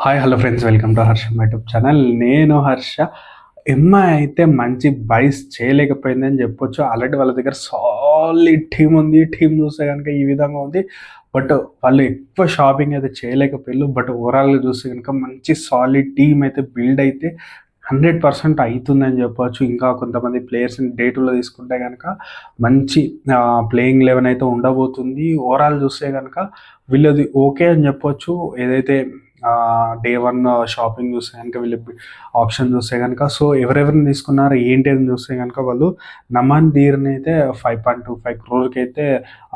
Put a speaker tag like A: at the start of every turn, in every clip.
A: Hi hello friends, welcome to Harsha YouTube channel. నేను Harsha. MI అయితే మంచి బైస్ చేయలేకపోయిందని చెప్పొచ్చు. ఆల్రెడీ వాళ్ళ దగ్గర సాలిడ్ టీం ఉంది. టీం చూస్తే కనుక ఈ విధంగా ఉంది. బట్ వాళ్ళు ఎక్కువ షాపింగ్ అయితే చేయలేకపోయారు. బట్ ఓవరాల్గా చూస్తే కనుక మంచి సాలిడ్ టీం అయితే బిల్డ్ అయితే 100% అవుతుందని చెప్పవచ్చు. ఇంకా కొంతమంది ప్లేయర్స్ని డే టూలో తీసుకుంటే కనుక మంచి ప్లేయింగ్ లెవెన్ అయితే ఉండబోతుంది. ఓవరాల్ చూస్తే కనుక వీళ్ళది ఓకే అని చెప్పొచ్చు. ఏదైతే డే వన్ షాపింగ్ చూస్తే కనుక వీళ్ళు ఆప్షన్ చూస్తే కనుక సో ఎవరెవరిని తీసుకున్నారు ఏంటి అని చూస్తే కనుక వాళ్ళు నమన్ ధీర్ని అయితే 5.25 crore అయితే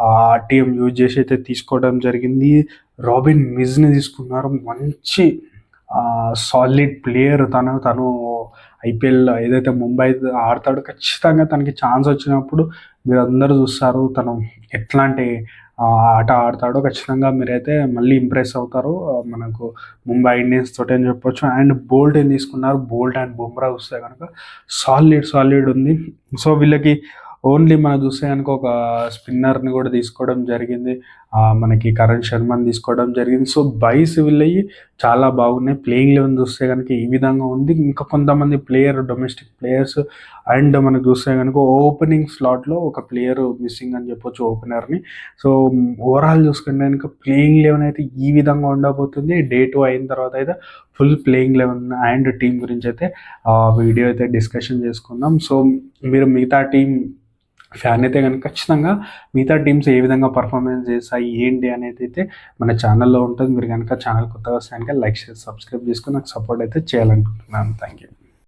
A: ఆర్టీఎం యూజ్ చేసి అయితే తీసుకోవడం జరిగింది. రాబిన్ మిజ్ని తీసుకున్నారు. మంచి సాలిడ్ ప్లేయర్. తను ఐపీఎల్ ఏదైతే ముంబై ఆడతాడో ఖచ్చితంగా తనకి ఛాన్స్ వచ్చినప్పుడు మీరు అందరూ చూస్తారు తను ఎట్లాంటి ఆట ఆడతాడో. ఖచ్చితంగా మీరైతే మళ్ళీ ఇంప్రెస్ అవుతారు. మనకు ముంబై ఇండియన్స్ తోటి అని చెప్పొచ్చు. అండ్ బోల్ట్ ఏం తీసుకున్నారు, బోల్ట్ అండ్ బుమ్రా చూస్తే కనుక సాలిడ్ ఉంది. సో వీళ్ళకి ఓన్లీ మనం చూస్తే కనుక ఒక స్పిన్నర్ని కూడా తీసుకోవడం జరిగింది. మనకి కరణ్ శర్మని తీసుకోవడం జరిగింది. సో బైస్ వీళ్ళవి చాలా బాగున్నాయి. ప్లేయింగ్ లెవెన్ చూస్తే కనుక ఈ విధంగా ఉంది. ఇంకా కొంతమంది డొమెస్టిక్ ప్లేయర్స్ అండ్ మనకు చూస్తే కనుక ఓపెనింగ్ స్లాట్లో ఒక ప్లేయర్ మిస్సింగ్ అని చెప్పొచ్చు, ఓపెనర్ని. సో ఓవరాల్ చూసుకుంటే కనుక ప్లేయింగ్ లెవెన్ అయితే ఈ విధంగా ఉండబోతుంది. డే 2 అయిన తర్వాత అయితే full playing eleven and team గురించి అయితే వీడియో అయితే డిస్కషన్ చేసుకుందాం. సో మీరు మిగతా టీం ఫ్యాన్ అయితే కనుక ఖచ్చితంగా మిగతా టీమ్స్ ఏ విధంగా పర్ఫార్మెన్స్ చేస్తాయి ఏంటి అనేది అయితే మన ఛానల్లో ఉంటుంది. మీరు కనుక ఛానల్ కొత్తగా వస్తే కనుక లైక్ చేసి సబ్స్క్రైబ్ చేసుకుని నాకు సపోర్ట్ అయితే చేయాలనుకుంటున్నాను. Thank you.